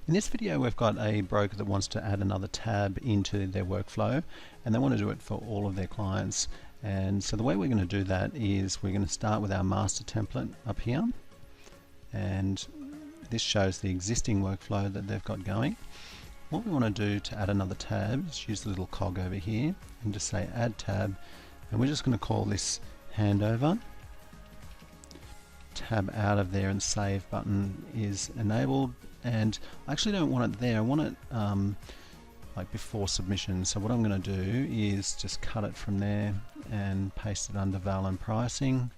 In this video we've got a broker that wants to add another tab into their workflow, and they want to do it for all of their clients. And so the way we're going to do that is we're going to start with our master template up here, and this shows the existing workflow that they've got going. What we want to do to add another tab is use the little cog over here and just say add tab, and we're just going to call this handover. Tab out of there and save button is enabled, and I actually don't want it there. I want it like before submission. So what I'm going to do is just cut it from there and paste it under val and pricing,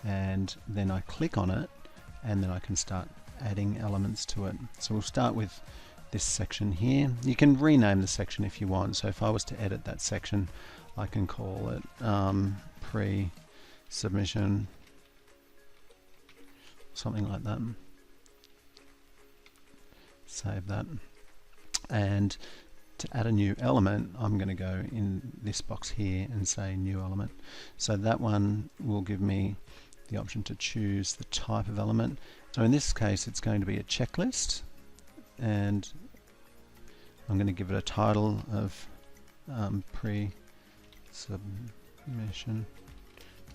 and then I click on it, and then I can start adding elements to it. So we'll start with this section here. You can rename the section if you want. So if I was to edit that section, I can call it pre-submission, something like that. Save that. And to add a new element, I'm going to go in this box here and say new element. So that one will give me the option to choose the type of element. So in this case it's going to be a checklist, and I'm going to give it a title of pre-submission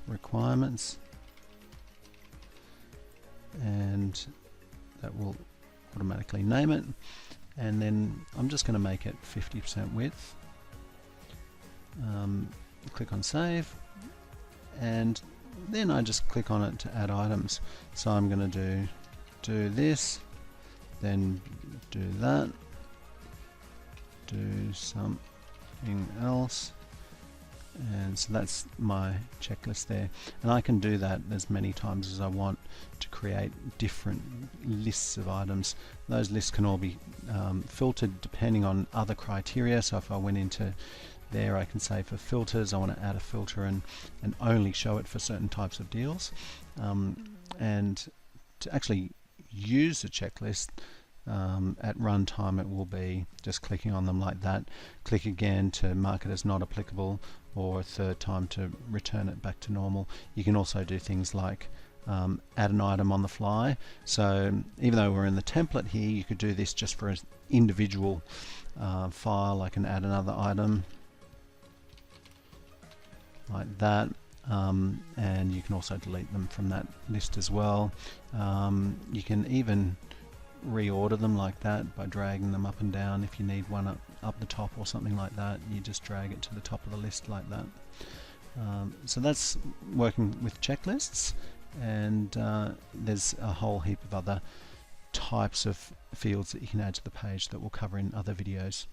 requirements, and that will automatically name it. And then I'm just going to make it 50% width. Click on save, and then I just click on it to add items. So I'm going to do this, then do that, do something else, and so that's my checklist there. And I can do that as many times as I want to create different lists of items. Those lists can all be filtered depending on other criteria. So if I went into there, I can say for filters I want to add a filter and only show it for certain types of deals. And to actually use the checklist at runtime, it will be just clicking on them like that. Click again to mark it as not applicable, or a third time to return it back to normal. You can also do things like add an item on the fly. So even though we're in the template here, you could do this just for an individual file. I can add another item like that, and you can also delete them from that list as well. You can even reorder them like that by dragging them up and down. If you need one up the top or something like that, you just drag it to the top of the list like that. So that's working with checklists, and there's a whole heap of other types of fields that you can add to the page that we'll cover in other videos.